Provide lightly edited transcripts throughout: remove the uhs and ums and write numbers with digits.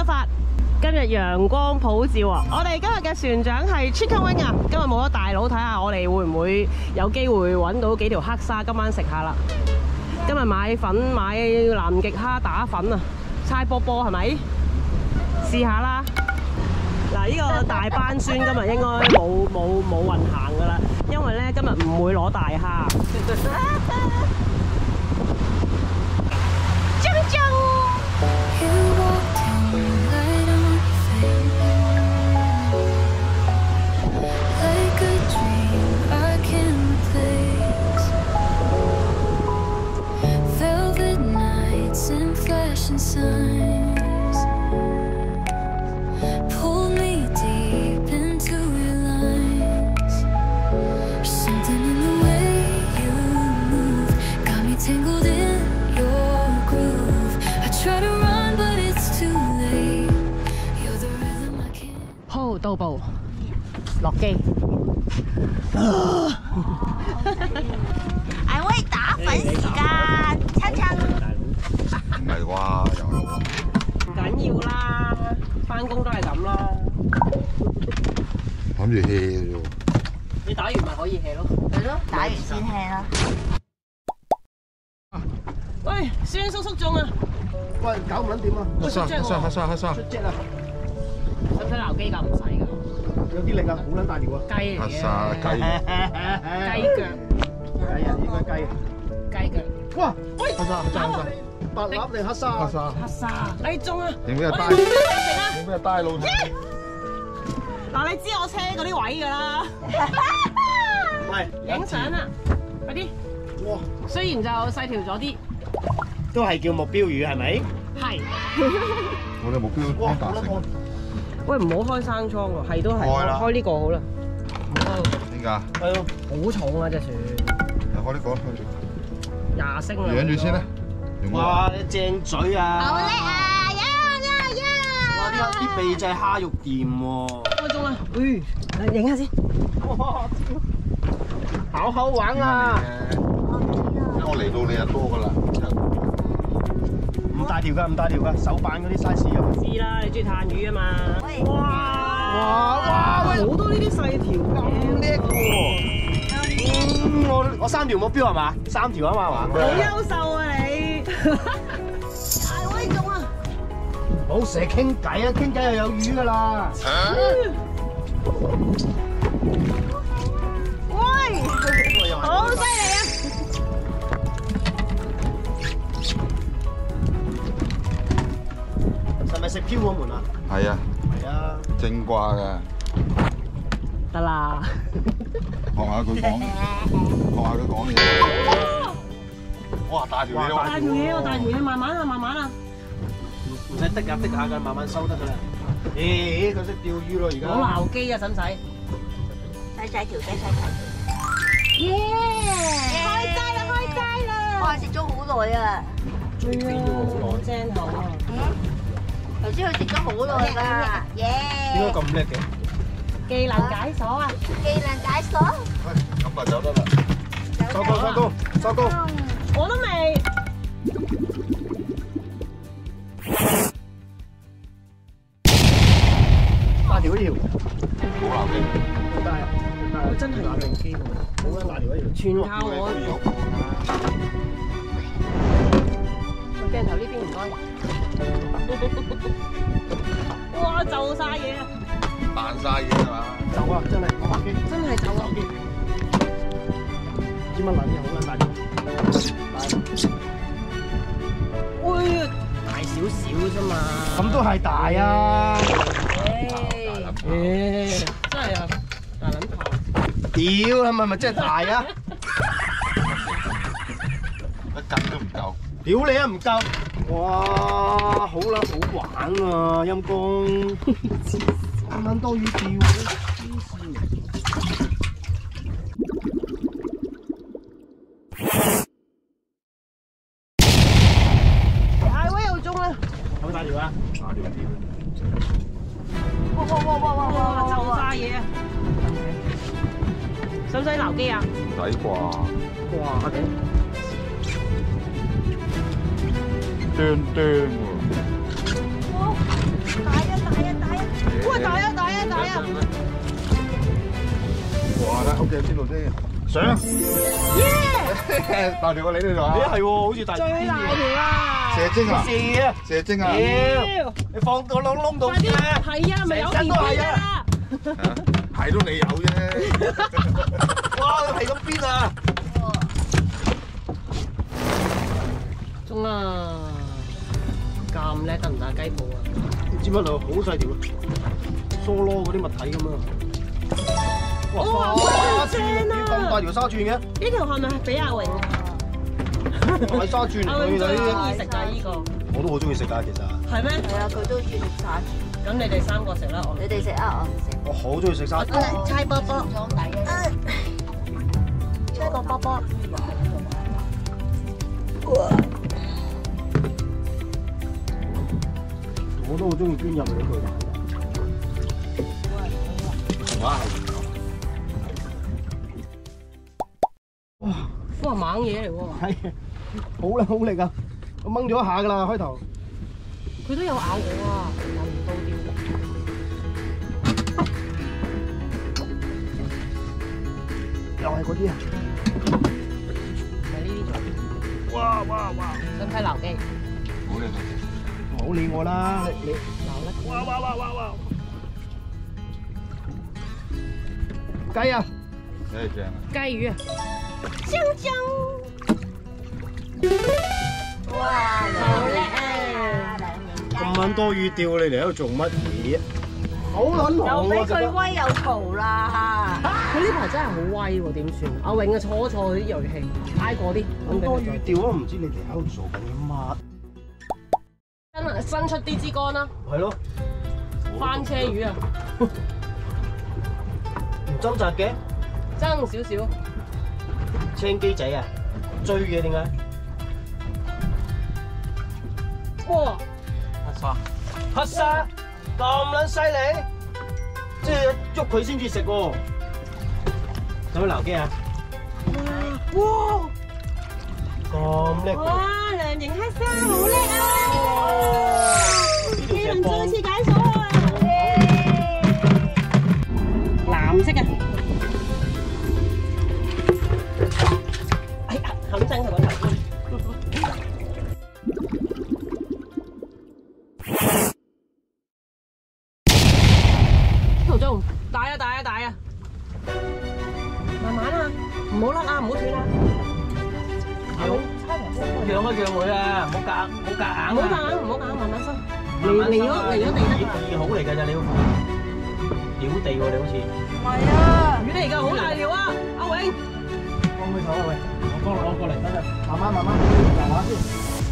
出發。今日陽光普照啊！我哋今日嘅船長係 Chicken Wing 啊！今日冇咗大佬，睇下我哋會唔會有機會揾到幾條黑沙，今晚食下啦。今日買粉買南極蝦打粉啊，猜波波係咪？試下啦！嗱，呢個大班孫今日應該冇運行噶啦，因為咧今日唔會攞大蝦。到步，落機。係喂，打粉時間，親親。唔係啩？唔緊要啦，返工都係咁啦。諗住 hea 啫喎。你打完咪可以 hea 咯。係咯，打完先 hea 啦。喂，孫叔叔中啊！喂，搞唔撚掂啊！黑沙，出隻啊！使唔使撈機㗎？唔使㗎。有啲力啊，好撚大條啊！雞嚟嘅。黑沙雞。雞腳。雞啊，應該雞。雞腳。哇！喂，黑沙，白鴨定黑沙？黑沙。黑沙，你中啊！點解帶？點解帶路？嗱，你知我車嗰啲位㗎啦。喂，影相啊！快啲。哇！雖然就細條咗啲。都係叫目標魚係咪？係。我哋目標哇！達成。喂，唔好開生倉喎，係都係開呢個好啦。點解？係咯，好重啊隻船。開呢個。20升啊！養住先啦。哇！正嘴啊！好叻啊！哇！啲鼻仔蝦肉掂喎。開鐘啦！影下先。哇！好好玩啊！我嚟到你就多噶啦。唔大條㗎，手板嗰啲 size 啊！知啦，你中意炭魚啊嘛。哇！好多呢啲細條咁叻喎！我3條目標係嘛？3條啊嘛係嘛？好優秀啊你！大威中啊！唔好成日傾偈啊，傾偈又有魚㗎啦！喂，好犀利啊！係咪食漂我們啊？係啊。係啊。正掛㗎。得啦。學下佢講嘢。哇！大條嘢喎。大條嘢，慢慢啊。唔使滴下㗎，慢慢收得㗎啦。咦，佢識釣魚咯而家。攞撈機啊，使唔使？細條。耶！開齋啦！哇，食咗好耐啊！好正口啊！頭先佢食咗好耐啦，耶！點解咁叻嘅？技能解鎖啊！技能解鎖。咁咪走得啦。收工。我都未。大條嗰條。好難嘅。好大啊！我真係有機會。好撚大條嗰條。全靠我。鏡頭呢邊唔該。哇！就晒嘢啊！扮晒嘢係嘛？走啊！真係我拍機。真係走啊！唔知乜撚嘢好撚大條。喂，大少少啫嘛。咁都係大啊！真係啊！大撚炮。屌，係咪真係大啊？一斤都唔夠。屌你啊，唔夠！哇，好啦，好玩啊，陰公，咁撚多魚釣，大威又中啦！好大條啊！大條哇！就晒嘢啊！使唔使撈機啊？唔使啩？哇！頂！端喎。哇！大啊大啊大啊！哇！睇屋企邊度先？上。大條過你呢度啊？咦係喎，好似大最大條啊！射精啊！射啊！射精啊！妖！你放個窿度快啲！係啊，咪有電邊啦！係都你有啫。哇！係咁邊啊？中啦！咁叻得唔得啊？雞鋪啊！唔知乜路，好細條，疏羅嗰啲物體咁啊！哇！沙鑽啊！咁大條沙鑽嘅？呢條係咪俾阿榮？係沙鑽阿榮嚟最中意㗎，食㗎呢個。我都好中意食㗎，其實。係咩？係啊，佢都中意食沙豬。咁你哋三個食啦，我你哋食啊，我唔食。我好中意食沙鑽。我猜波波。裝底啊！猜個波波。我都好中意捐入去佢。哇！哇猛嘢嚟喎！係，好啦好力啊！我掹咗一下㗎啦，開頭。佢都有咬我啊，咬唔到添。又係嗰啲啊！係呢啲做。哇哇哇！想睇流機？好靚啊！唔好理我啦，你流得。哇哇哇哇哇！雞啊！真係正啊！雞魚啊！香香。哇！好叻啊！咁撚多魚釣，你嚟喺度做乜嘢？好撚又俾忙喎，佢威又嘈啦！佢呢排真係好威喎，點算？阿永啊，錯一錯啲鋭氣，挨過啲。咁多魚釣都唔知你哋喺度做緊啲乜？伸出啲支竿啦，係咯，翻車魚啊，唔掙扎嘅，爭少少。青機仔啊，追嘅點解？哇！黑沙，黑沙咁撚犀利，即係喐佢先至食喎。有冇撈機啊？哇！咁叻嘅，哇！良型黑沙好叻啊！呢條你能成磅再次解鎖啊！藍色嘅。哎呀，冚親佢個頭。途中大啊大啊大啊！慢慢啊，唔好甩啊，唔好斷啊！阿永，讓一讓佢啊，唔好夾硬，唔好硬，唔好硬，慢慢收。離咗地得㗎。二好嚟㗎咋，你好料地喎，你好似。唔係啊！魚嚟㗎，好大條啊！阿永，放佢手啊喂，我過嚟，等陣，慢慢，玩下先，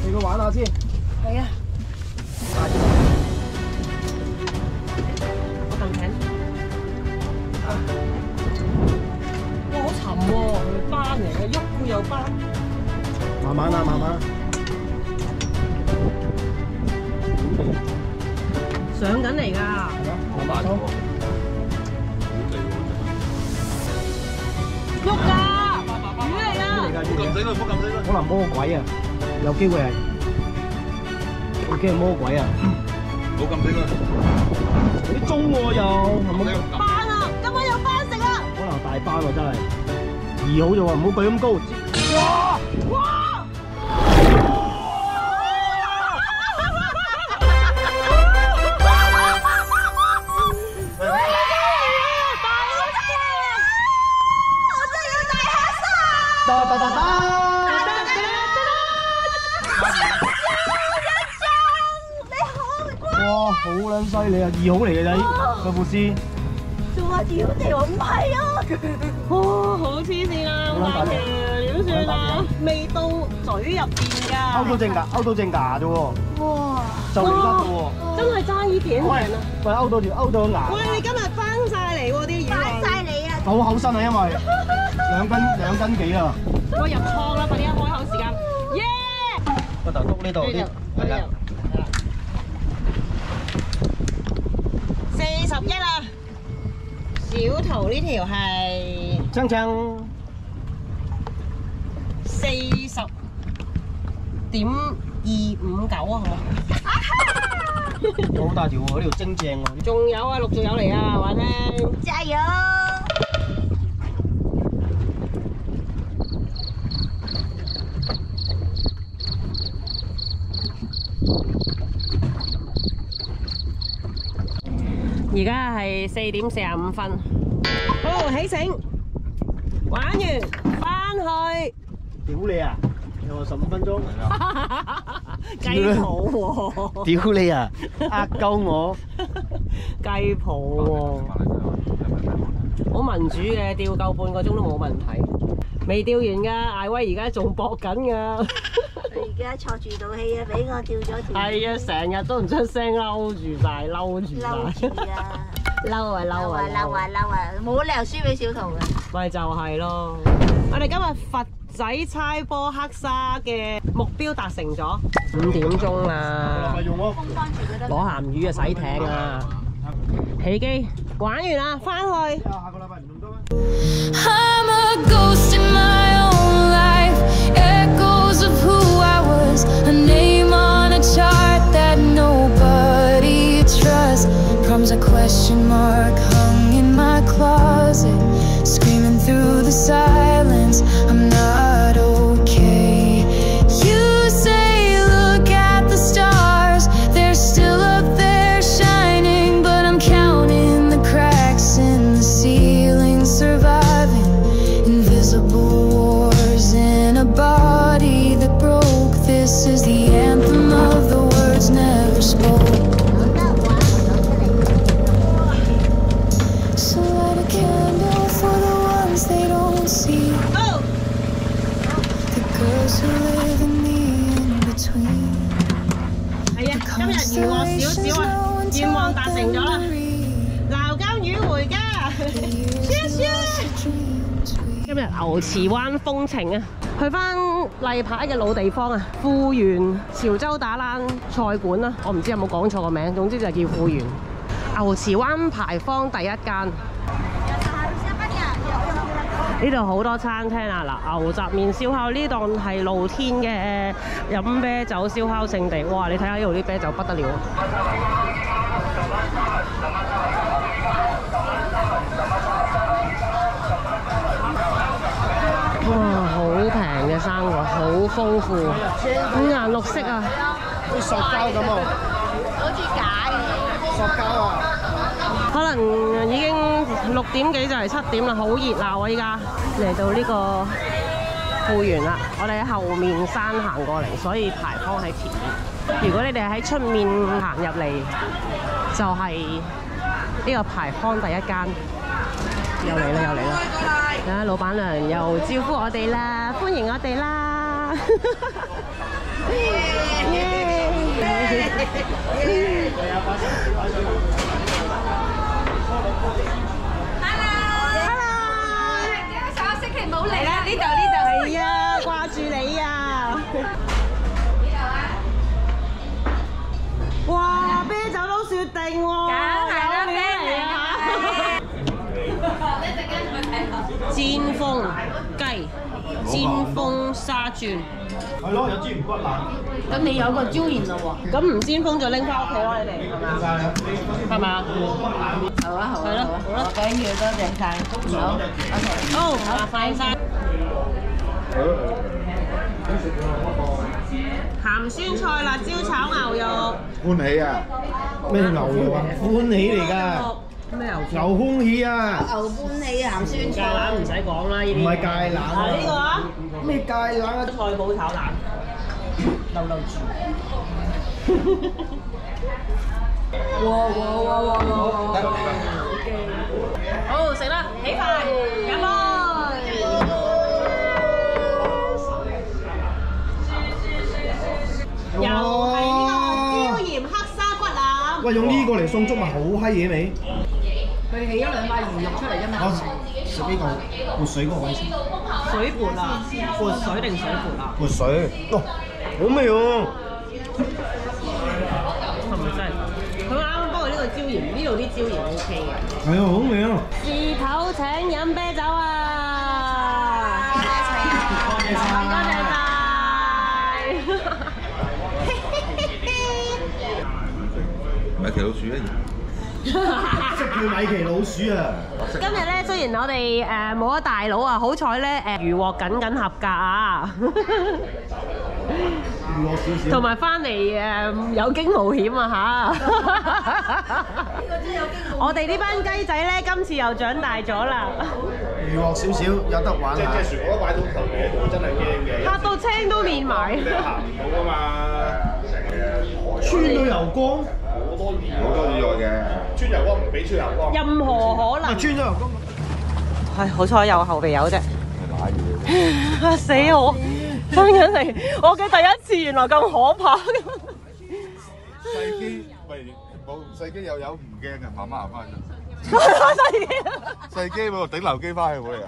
俾佢玩下先。係啊，我撳艇。哇，好沉喎，佢班嚟嘅，喐佢又班。慢慢啊，慢慢。上緊嚟㗎，慢慢收。喐㗎，魚嚟㗎。唔好撳死佢，唔好撳死佢。可能魔鬼啊，有機會係，有機會係魔鬼啊！唔好撳死佢。啲鐘喎又，係咪？班啊，今晚有班食啊！可能大班喎真係，二好就話唔好舉咁高。哇！哇！哇，好撚犀利啊！二好嚟嘅仔，個副師。做下屌地我唔係啊！哇，好黐線啊！好大條，點算啊？未到嘴入邊㗎。勾到隻牙，勾到隻牙啫喎，哇！就嚟得嘅喎。真係爭呢片喂平啊！喂，勾到個牙。喂，你今日翻晒嚟喎啲魚。翻晒你啊！好厚身啊，因為兩斤幾啊。我入倉啦，快啲開口時間。耶！個頭篤呢度啲，係啦。 41啦，小圖呢條係鏘鏘40.259啊，好冇？好大條喎，呢條蒸正喎。仲有啊，陸續有嚟啊，話聽。加油！而家係4點45分，好起醒，玩完翻去。屌你啊！有15分鐘。雞泡喎！屌你啊！呃鳩我。雞泡喎！好民主嘅，釣夠半個鐘都冇問題。未釣完㗎，艾威而家仲搏緊㗎。佢而家坐住道氣啊，俾我釣咗條。係啊，成日都唔出聲，嬲住晒，嬲住晒。嬲住啊！嬲啊嬲啊嬲啊嬲啊！冇理由輸俾小圖嘅。咪就係咯。我哋今日佛仔猜波黑沙嘅目標達成咗，5點鐘啦。攞鹹魚啊，洗艇啊！起機玩完啦，翻去。下個禮拜唔用得咩？ I'm a ghost in my own life, echoes of who I was, a name on a chart that nobody trusts. Problems a question mark hung in my closet, screaming through the silence, I'm not okay. You say look at the stars, they're still up there shining, but I'm counting the cracks in the ceiling, surviving invisible wars in a body that broke. This is the anthem of the words never spoke. So light a candle for the ones they don't see, the girls who live in the in-between. 係啊，今日娛樂少少啊，願望達成咗啦，撈金魚回家。今日牛池灣風情啊，去翻例牌嘅老地方啊，富源潮州打冷菜館啦，我唔知有冇講錯個名，總之就叫富源。牛池灣牌坊第一間。呢度好多餐廳啊！嗱，牛雜麵燒烤呢檔係露天嘅飲啤酒燒烤聖地。哇！你睇下呢度啲啤酒不得了。哇！好平嘅生果，好豐富，五顏六色啊！好似塑膠咁喎。好似假嘅。塑膠啊！可能已經6點幾就嚟7點啦，好熱鬧啊！依家嚟到呢個富源啦，我哋喺後面山行過嚟，所以牌坊喺前面。如果你哋喺出面行入嚟，就係呢個牌坊第一間。又嚟啦，又嚟啦！啊，老闆娘又招呼我哋啦，歡迎我哋啦！上個星期冇嚟啦，呢度。係啊，掛住你啊！哇，啤酒都雪定喎，梗係啦，啤嚟啊！煎風雞、煎風沙轉。係咯，有煎魚骨腩。咁你有個椒鹽咯喎。咁唔煎風就拎翻屋企咯，你哋係咪啊？係咪啊？好啊好啊，係咯，好啦，緊要多謝晒。好，OK。好，麻煩晒。鹹酸菜辣椒炒牛肉。歡喜啊！咩牛肉啊？歡喜嚟㗎。咩牛？牛歡喜啊！牛歡喜鹹酸芥菜。蘭唔使講啦，呢啲。唔係芥蘭啊！呢個啊？咩芥蘭啊？菜脯炒蛋，溜溜住。哇！好食啦，起飯，飲杯。又係呢個椒鹽黑沙骨腩。喂，用呢個嚟送粥咪好閪嘢味？佢起咗2塊魚肉出嚟啫嘛。我食呢個潑水嗰個位先。水潑啊？潑水定水潑啊？潑水，哦，好味喎！係咪真係？佢啱啱幫佢呢個椒鹽，呢度啲椒鹽 OK 嘅。係啊，好味啊！字頭請飲啤酒啊！多謝晒。啊！即叫米奇老鼠啊！今日咧，雖然我哋冇咗大佬啊，好彩咧漁獲僅合格啊，預我少少。同埋翻嚟有驚無險啊嚇！我哋呢班雞仔咧，今次又長大咗啦，預我少少有得玩啊！即係全部都擺到球嘅，都真係驚嘅。嚇到青都練埋，你行唔到㗎嘛？穿到油光，好多意外嘅。穿油光唔俾穿油光。任何可能。穿咗油光。係好彩有後備友啫。係瀨嘢。嚇死我！真緊嚟，我嘅第一次原來咁可怕。細機喂冇細機又有唔驚嘅，慢慢行翻去。細機。細機喎頂樓機翻去冇理由。